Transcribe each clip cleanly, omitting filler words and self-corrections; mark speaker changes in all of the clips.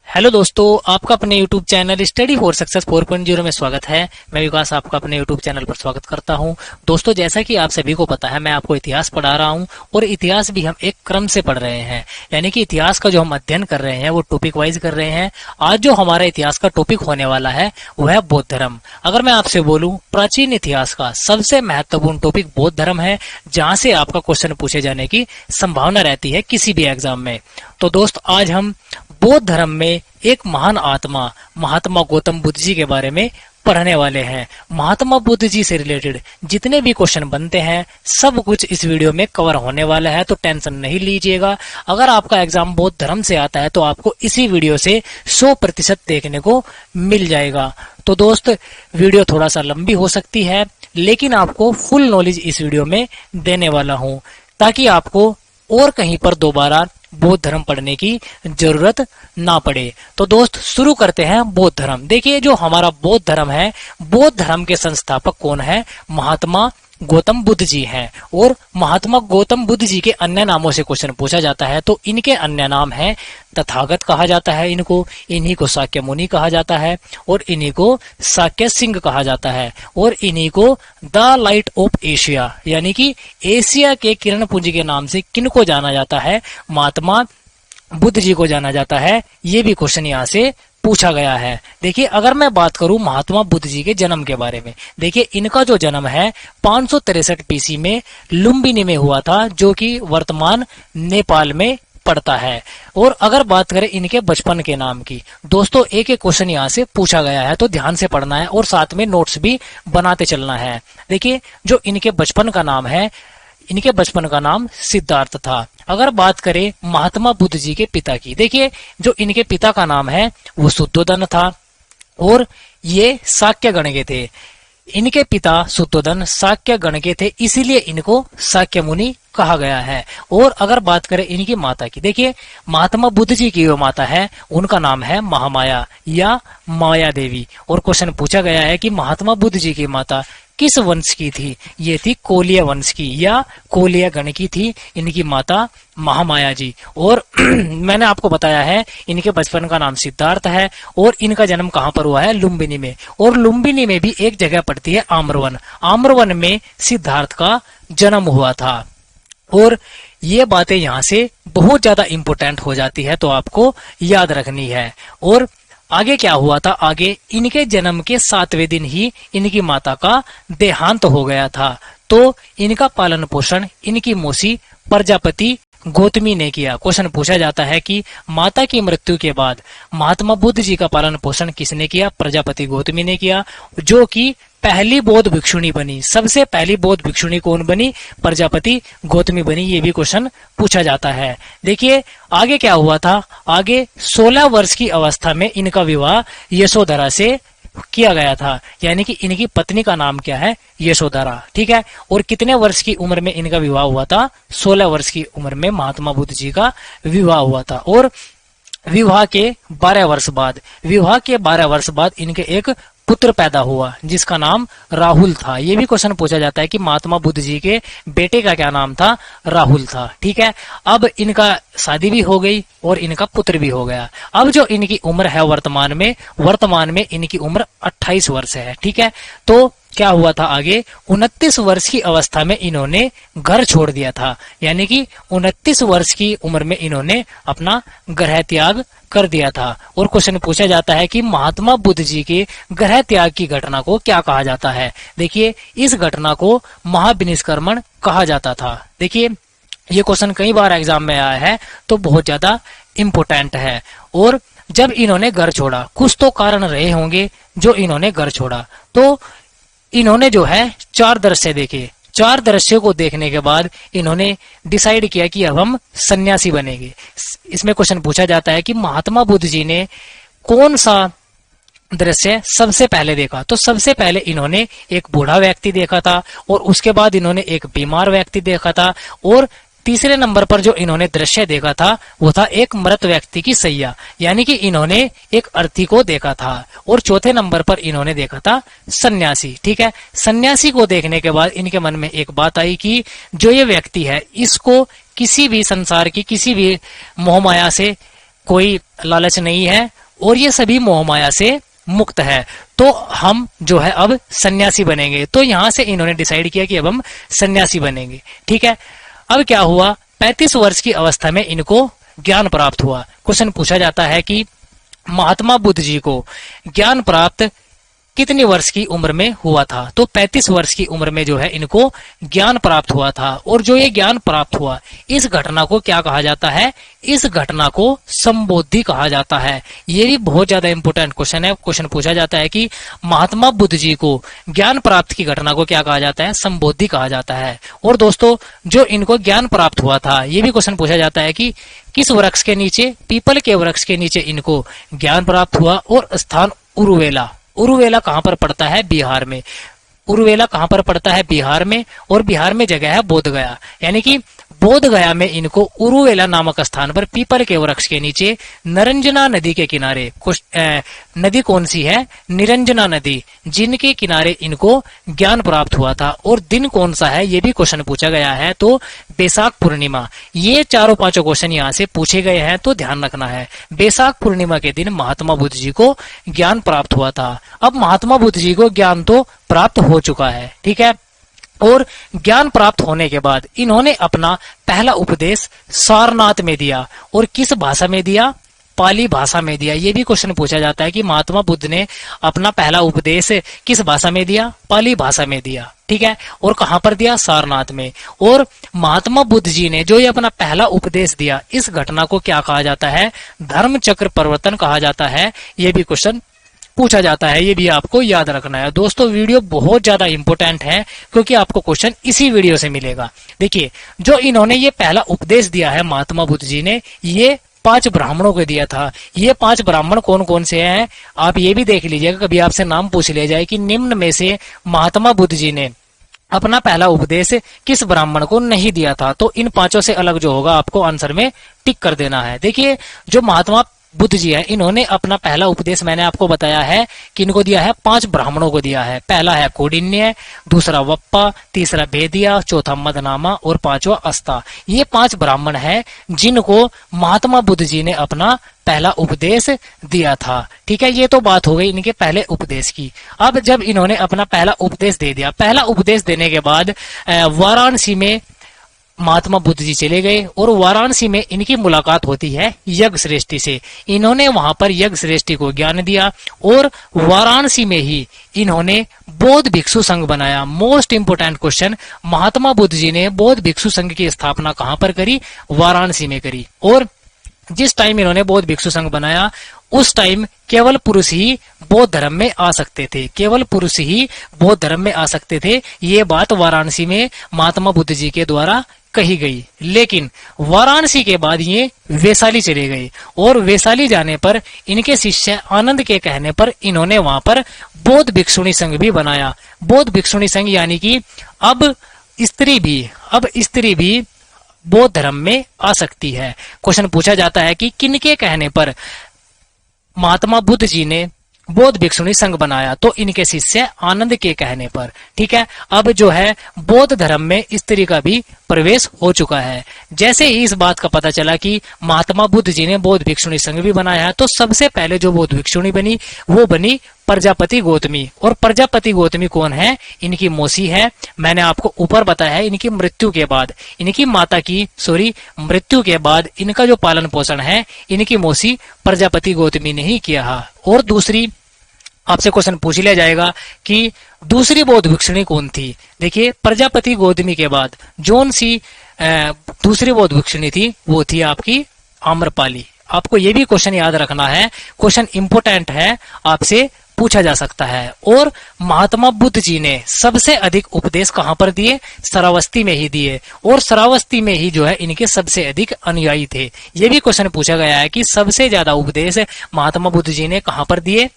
Speaker 1: Hello दोस्तों, आपका अपने YouTube channel study for success 4.0 में स्वागत है। मैं विकास आपका अपने यूट्यूब चैनल पर स्वागत करता हूं। दोस्तों, जैसा कि आप सभी को पता है, मैं आपको इतिहास पढ़ा रहा हूं और इतिहास भी हम एक क्रम से पढ़ रहे हैं, यानी कि इतिहास का जो हम अध्ययन कर रहे हैं वो टॉपिक वाइज कर रहे हैं। आज जो हमारा इतिहास का टॉपिक होने वाला है वह है बौद्ध धर्म। अगर मैं आपसे बोलूं, प्राचीन इतिहास का सबसे महत्वपूर्ण टॉपिक बौद्ध धर्म है, जहां से आपका क्वेश्चन पूछे जाने की संभावना रहती है किसी भी एग्जाम में। तो दोस्त, आज हम बौद्ध धर्म में एक महान आत्मा महात्मा गौतम बुद्ध जी के बारे में पढ़ने वाले हैं। महात्मा बुद्ध जी से रिलेटेड जितने भी क्वेश्चन बनते हैं सब कुछ इस वीडियो में कवर होने वाला है, तो टेंशन नहीं लीजिएगा। अगर आपका एग्जाम बौद्ध धर्म से आता है तो आपको इसी वीडियो से 100% देखने को मिल जाएगा। तो दोस्त, वीडियो थोड़ा सा लंबी हो सकती है, लेकिन आपको फुल नॉलेज इस वीडियो में देने वाला हूं, ताकि आपको और कहीं पर दोबारा बौद्ध धर्म पढ़ने की जरूरत ना पड़े। तो दोस्त, शुरू करते हैं बौद्ध धर्म। देखिए, जो हमारा बौद्ध धर्म है, बौद्ध धर्म के संस्थापक कौन है? महात्मा गौतम बुद्ध जी हैं। और महात्मा गौतम बुद्ध जी के अन्य नामों से क्वेश्चन पूछा जाता है तो इनके अन्य नाम है तथागत कहा जाता है इनको, इन्हीं को शाक्य मुनि कहा जाता है, और इन्हीं को शाक्य सिंह कहा जाता है, और इन्हीं को द लाइट ऑफ एशिया यानी कि एशिया के किरण पुंज के नाम से किनको जाना जाता है? महात्मा बुद्ध जी को जाना जाता है। ये भी क्वेश्चन यहाँ से पूछा गया है। देखिए, अगर मैं बात करूं महात्मा बुद्ध जी के जन्म के बारे में, देखिए इनका जो जन्म है 563 BC में लुम्बिनी में हुआ था, जो कि वर्तमान नेपाल में पड़ता है। और अगर बात करें इनके बचपन के नाम की, दोस्तों एक एक क्वेश्चन यहाँ से पूछा गया है, तो ध्यान से पढ़ना है और साथ में नोट्स भी बनाते चलना है। देखिए, जो इनके बचपन का नाम है, इनके बचपन का नाम सिद्धार्थ था। अगर बात करें महात्मा बुद्ध जी के पिता की, देखिए जो इनके पिता का नाम है वो शुद्धोधन था, और ये शाक्य गण के थे। इनके पिता शुद्धोधन शाक्य गण के थे, इसीलिए इनको शाक्य मुनि कहा गया है। और अगर बात करें इनकी माता की, देखिए महात्मा बुद्ध जी की जो माता है उनका नाम है महामाया या माया देवी। और क्वेश्चन पूछा गया है कि महात्मा बुद्ध जी की माता किस वंश की थी? ये थी कोलिया वंश की या कोलिया गण की थी इनकी माता महामाया जी। और मैंने आपको बताया है इनके बचपन का नाम सिद्धार्थ है, और इनका जन्म कहाँ पर हुआ है? लुम्बिनी में। और लुम्बिनी में भी एक जगह पड़ती है आम्रवन, आम्रवन में सिद्धार्थ का जन्म हुआ था। और ये बातें यहाँ से बहुत ज्यादा इंपोर्टेंट हो जाती है, तो आपको याद रखनी है। और आगे क्या हुआ था? आगे इनके जन्म के 7वें दिन ही इनकी माता का देहांत हो गया था। तो इनका पालन पोषण इनकी मौसी प्रजापति गौतमी ने किया। क्वेश्चन पूछा जाता है कि माता की मृत्यु के बाद महात्मा बुद्ध जी का पालन पोषण किसने किया? प्रजापति गौतमी ने किया, जो कि पहली बौद्ध भिक्षुणी बनी। सबसे पहली बौद्ध भिक्षुणी कौन बनी? प्रजापति गौतमी बनी। ये भी क्वेश्चन पूछा जाता है। देखिए आगे क्या हुआ था? आगे 16 वर्ष की अवस्था में इनका विवाह यशोधरा से किया गया था, यानी कि इनकी पत्नी का नाम क्या है? यशोधरा। ठीक है। और कितने वर्ष की उम्र में इनका विवाह हुआ था? 16 वर्ष की उम्र में महात्मा बुद्ध जी का विवाह हुआ था। और विवाह के 12 वर्ष बाद इनके एक पुत्र पैदा हुआ जिसका नाम राहुल था। ये भी क्वेश्चन पूछा जाता है कि महात्मा बुद्ध जी के बेटे का क्या नाम था? राहुल था। ठीक है। अब इनका शादी भी हो गई और इनका पुत्र भी हो गया। अब जो इनकी उम्र है वर्तमान में इनकी उम्र 28 वर्ष है। ठीक है। तो क्या हुआ था? आगे 29 वर्ष की अवस्था में इन्होंने घर छोड़ दिया था, यानी कि 29 वर्ष की उम्र में इन्होंने अपना गृह त्याग कर दिया था। और क्वेश्चन पूछा जाता है कि महात्मा बुद्ध जी के गृह त्याग की घटना को क्या कहा जाता है? देखिए, इस घटना को महाविनिष्क्रमण कहा जाता था। देखिए, ये क्वेश्चन कई बार एग्जाम में आया है, तो बहुत ज्यादा इम्पोर्टेंट है। और जब इन्होंने घर छोड़ा, कुछ तो कारण रहे होंगे जो इन्होंने घर छोड़ा, तो इन्होंने जो है 4 दृश्य देखे। 4 दृश्यों को देखने के बाद इन्होंने डिसाइड किया कि अब हम सन्यासी बनेंगे। इसमें क्वेश्चन पूछा जाता है कि महात्मा बुद्ध जी ने कौन सा दृश्य सबसे पहले देखा? तो सबसे पहले इन्होंने एक बूढ़ा व्यक्ति देखा था, और उसके बाद इन्होंने एक बीमार व्यक्ति देखा था, और तीसरे नंबर पर जो इन्होंने दृश्य देखा था वो था एक मृत व्यक्ति की सैया, यानी कि इन्होंने एक अर्थी को देखा था। और चौथे नंबर पर इन्होंने देखा था सन्यासी। ठीक है। सन्यासी को देखने के बाद इनके मन में एक बात आई कि जो ये व्यक्ति है, इसको किसी भी संसार की किसी भी मोहमाया से कोई लालच नहीं है, और ये सभी मोह माया से मुक्त है, तो हम जो है अब सन्यासी बनेंगे। तो यहां से इन्होंने डिसाइड किया कि अब हम सन्यासी बनेंगे। ठीक है, अब क्या हुआ, 35 वर्ष की अवस्था में इनको ज्ञान प्राप्त हुआ। क्वेश्चन पूछा जाता है कि महात्मा बुद्ध जी को ज्ञान प्राप्त कितनी वर्ष की उम्र में हुआ था? तो 35 वर्ष की उम्र में जो है इनको ज्ञान प्राप्त हुआ था। और जो ये ज्ञान प्राप्त हुआ, इस घटना को क्या कहा जाता है? इस घटना को संबोधि कहा जाता है। ये भी बहुत ज्यादा इंपोर्टेंट क्वेश्चन है। क्वेश्चन पूछा जाता है कि महात्मा बुद्ध जी को ज्ञान प्राप्त की घटना को क्या कहा जाता है? संबोधि कहा जाता है। और दोस्तों, जो इनको ज्ञान प्राप्त हुआ था, ये भी क्वेश्चन पूछा जाता है कि किस वृक्ष के नीचे? पीपल के वृक्ष के नीचे इनको ज्ञान प्राप्त हुआ। और स्थान उरुवेला। उरुवेला कहां पर पड़ता है? बिहार में। उरुवेला कहां पर पड़ता है? बिहार में। और बिहार में जगह है बोध गया, यानी कि बोध गया में इनको उरुवेला नामक स्थान पर पीपल के वृक्ष के नीचे निरंजना नदी के किनारे, नदी कौन सी है? निरंजना नदी, जिनके किनारे इनको ज्ञान प्राप्त हुआ था। और दिन कौन सा है? ये भी क्वेश्चन पूछा गया है। तो बैसाख पूर्णिमा। ये चारों पांचों क्वेश्चन यहाँ से पूछे गए हैं, तो ध्यान रखना है। बैसाख पूर्णिमा के दिन महात्मा बुद्ध जी को ज्ञान प्राप्त हुआ था। अब महात्मा बुद्ध जी को ज्ञान तो प्राप्त हो चुका है, ठीक है। और ज्ञान प्राप्त होने के बाद इन्होंने अपना पहला उपदेश सारनाथ में दिया। और किस भाषा में दिया? पाली भाषा में दिया। ये भी क्वेश्चन पूछा जाता है कि महात्मा बुद्ध ने अपना पहला उपदेश किस भाषा में दिया? पाली भाषा में दिया, ठीक है। और कहां पर दिया? सारनाथ में। और महात्मा बुद्ध जी ने जो ये अपना पहला उपदेश दिया, इस घटना को क्या कहा जाता है? धर्म चक्र परिवर्तन कहा जाता है। ये भी क्वेश्चन पूछा जाता है, ये भी आपको याद रखना है। दोस्तों, वीडियो बहुत ज्यादा इंपॉर्टेंट है, क्योंकि आपको क्वेश्चन इसी वीडियो से मिलेगा। देखिए, जो इन्होंने ये पहला उपदेश दिया है महात्मा बुद्ध जी ने, ये 5 ब्राह्मणों को दिया था। ये 5 ब्राह्मण कौन कौन से हैं, आप ये भी देख लीजिएगा, कभी आपसे नाम पूछ लिया जाए कि निम्न में से महात्मा बुद्ध जी ने अपना पहला उपदेश किस ब्राह्मण को नहीं दिया था। तो इन 5 से अलग जो होगा आपको आंसर में टिक कर देना है। देखिए, जो महात्मा बुद्ध जी है, इन्होंने अपना पहला उपदेश मैंने आपको बताया है कि इनको दिया है 5 ब्राह्मणों को दिया है। पहला है कौंडिन्य, दूसरा वप्पा, तीसरा भेदिया, चौथा मदनामा और 5वां अस्ता। ये 5 ब्राह्मण है जिनको महात्मा बुद्ध जी ने अपना पहला उपदेश दिया था, ठीक है। ये तो बात हो गई इनके पहले उपदेश की। अब जब इन्होंने अपना पहला उपदेश दे दिया, पहला उपदेश देने के बाद वाराणसी में महात्मा बुद्ध जी चले गए। और वाराणसी में इनकी मुलाकात होती है यज्ञ श्रेष्ठी से। इन्होंने वहां पर यज्ञ श्रेष्ठी को ज्ञान दिया। और वाराणसी में ही इन्होंने बौद्ध भिक्षु संघ बनाया। Most important question, Mahatma Buddha ji ने बौद्ध भिक्षु संघ की स्थापना कहां पर करी? वाराणसी में करी। और जिस टाइम इन्होंने बौद्ध भिक्षु संघ बनाया, उस टाइम केवल पुरुष ही बौद्ध धर्म में आ सकते थे। केवल पुरुष ही बौद्ध धर्म में आ सकते थे। ये बात वाराणसी में महात्मा बुद्ध जी के द्वारा कही गई। लेकिन वाराणसी के बाद ये वैशाली चले गए। और वैशाली जाने पर इनके शिष्य आनंद के कहने पर इन्होंने वहां पर बौद्ध भिक्षुणी संघ भी बनाया। बौद्ध भिक्षुणी संघ यानी कि अब स्त्री भी बौद्ध धर्म में आ सकती है। क्वेश्चन पूछा जाता है कि किनके कहने पर महात्मा बुद्ध जी ने बौद्ध भिक्षुणी संघ बनाया? तो इनके शिष्य आनंद के कहने पर, ठीक है। अब जो है बौद्ध धर्म में स्त्री का भी प्रवेश हो चुका है। जैसे ही इस बात का पता चला कि महात्मा बुद्ध जी ने बौद्ध भिक्षुणी संघ भी बनाया है, तो सबसे पहले जो बौद्ध भिक्षुणी बनी वो बनी प्रजापति गौतमी। और प्रजापति गौतमी कौन है? इनकी मौसी है। मैंने आपको ऊपर बताया है, इनकी मृत्यु के बाद, इनकी माता की मृत्यु के बाद इनका जो पालन पोषण है इनकी मौसी प्रजापति गौतमी ने ही किया। और दूसरी आपसे क्वेश्चन पूछ लिया जाएगा कि दूसरी बौद्ध भिक्षुणी कौन थी? देखिए, प्रजापति गौतमी के बाद जोन सी दूसरी बौद्ध भिक्षुणी थी, वो थी आपकी आम्रपाली। आपको ये भी क्वेश्चन याद रखना है, क्वेश्चन इंपोर्टेंट है, आपसे पूछा जा सकता है। और महात्मा बुद्ध जी ने सबसे अधिक उपदेश कहां पर दिए? श्रावस्ती में ही दिए। और श्रावस्ती में ही जो है इनके सबसे अधिक अनुयायी थे। ये भी क्वेश्चन पूछा गया है कि सबसे ज्यादा उपदेश महात्मा बुद्ध जी ने कहां पर दिए?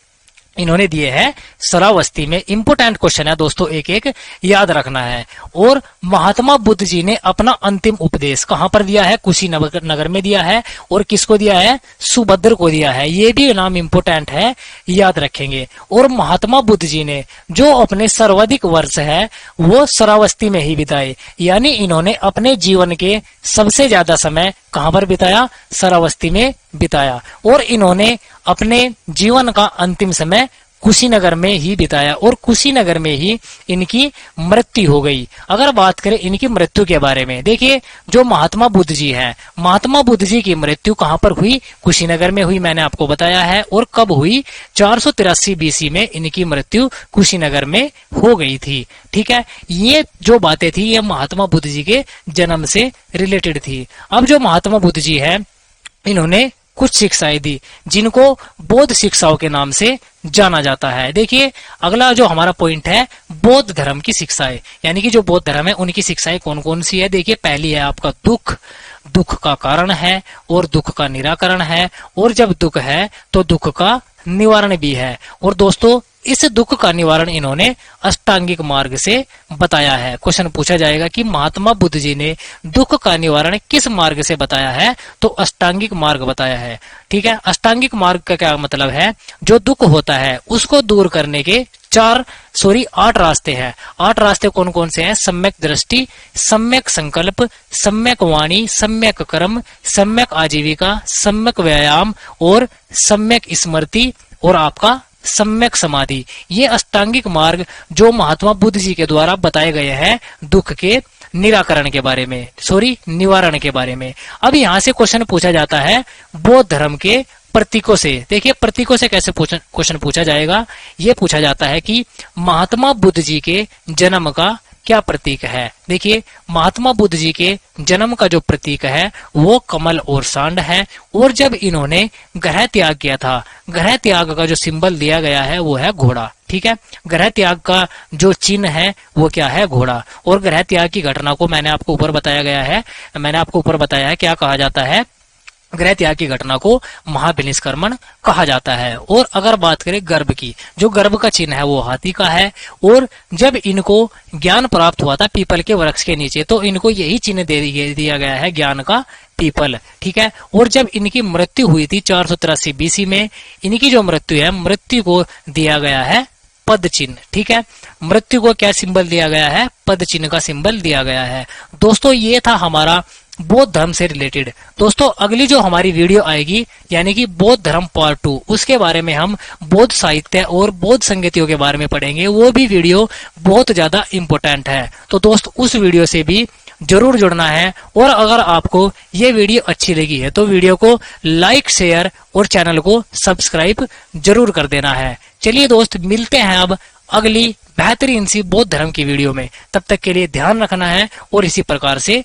Speaker 1: इन्होंने दिए हैं श्रावस्ती में। इंपोर्टेंट क्वेश्चन है दोस्तों, एक एक याद रखना है। और महात्मा बुद्ध जी ने अपना अंतिम उपदेश कहां पर दिया है? कुशीनगर में दिया है। और किसको दिया है? सुभद्र को दिया है। ये भी नाम इंपोर्टेंट है, याद रखेंगे। और महात्मा बुद्ध जी ने जो अपने सर्वाधिक वर्ष है वो श्रावस्ती में ही बिताए, यानी इन्होंने अपने जीवन के सबसे ज्यादा समय कहां पर बिताया? शरावस्ती में बिताया। और इन्होंने अपने जीवन का अंतिम समय कुशीनगर में ही बिताया और कुशीनगर में ही इनकी मृत्यु हो गई। अगर बात करें इनकी मृत्यु के बारे में, देखिए जो महात्मा बुद्ध जी हैं, महात्मा बुद्ध जी की मृत्यु कहां पर हुई? कुशीनगर में हुई, मैंने आपको बताया है। और कब हुई? 483 बीसी में इनकी मृत्यु कुशीनगर में हो गई थी। ठीक है, ये जो बातें थी ये महात्मा बुद्ध जी के जन्म से रिलेटेड थी। अब जो महात्मा बुद्ध जी है इन्होंने कुछ शिक्षाएं दी जिनको बौद्ध शिक्षाओं के नाम से जाना जाता है। देखिए अगला जो हमारा पॉइंट है बौद्ध धर्म की शिक्षाएं, यानी कि जो बौद्ध धर्म है उनकी शिक्षाएं कौन कौन सी है। देखिए पहली है आपका दुख, दुख का कारण है और दुख का निराकरण है, और जब दुख है तो दुख का निवारण भी है। और दोस्तों इस दुख का निवारण इन्होंने अष्टांगिक मार्ग से बताया है। क्वेश्चन पूछा जाएगा कि महात्मा बुद्ध जी ने दुख का निवारण किस मार्ग से बताया है? तो अष्टांगिक मार्ग बताया है। ठीक है, अष्टांगिक मार्ग का क्या मतलब है? जो दुख होता है उसको दूर करने के 8 रास्ते हैं। 8 रास्ते कौन कौन से हैं? सम्यक दृष्टि, सम्यक संकल्प, सम्यक वाणी, सम्यक कर्म, सम्यक आजीविका, सम्यक व्यायाम और सम्यक स्मृति और आपका सम्यक समाधि। ये अष्टांगिक मार्ग जो महात्मा बुद्ध जी के द्वारा बताए गए हैं दुख के निराकरण के बारे में, निवारण के बारे में। अब यहाँ से क्वेश्चन पूछा जाता है बौद्ध धर्म के प्रतीकों से। देखिए प्रतीकों से कैसे क्वेश्चन पूछा जाएगा? ये पूछा जाता है कि महात्मा बुद्ध जी के जन्म का क्या प्रतीक है। देखिए महात्मा बुद्ध जी के जन्म का जो प्रतीक है वो कमल और सांड है। और जब इन्होंने ग्रह त्याग किया था, ग्रह त्याग का जो सिंबल दिया गया है वो है घोड़ा। ठीक है, ग्रह त्याग का जो चिन्ह है वो क्या है? घोड़ा। और ग्रह त्याग की घटना को मैंने आपको ऊपर बताया है क्या कहा जाता है? ग्रह त्याग की घटना को महाविनिष्क्रमण कहा जाता है। और अगर बात करें गर्भ की, जो गर्भ का चिन्ह है वो हाथी का है। और जब इनको ज्ञान प्राप्त हुआ था पीपल के वृक्ष के नीचे तो इनको यही चिन्ह दे दिया गया है, ज्ञान का पीपल। ठीक है, और जब इनकी मृत्यु हुई थी 483 बीसी में, इनकी जो मृत्यु है मृत्यु को दिया गया है पद चिन्ह। ठीक है, मृत्यु को क्या सिंबल दिया गया है? पद चिन्ह का सिंबल दिया गया है। दोस्तों ये था हमारा बौद्ध धर्म से रिलेटेड। दोस्तों अगली जो हमारी वीडियो आएगी यानी कि बौद्ध धर्म पार्ट 2, उसके बारे में हम बौद्ध साहित्य और बौद्ध संगतियों के बारे में पढ़ेंगे। वो भी वीडियो बहुत ज्यादा इंपॉर्टेंट है, तो दोस्त उस वीडियो से भी जरूर जुड़ना है। और अगर आपको ये वीडियो अच्छी लगी है तो वीडियो को लाइक, शेयर और चैनल को सब्सक्राइब जरूर कर देना है। चलिए दोस्त मिलते हैं अब अगली बेहतरीन सी बौद्ध धर्म की वीडियो में। तब तक के लिए ध्यान रखना है और इसी प्रकार से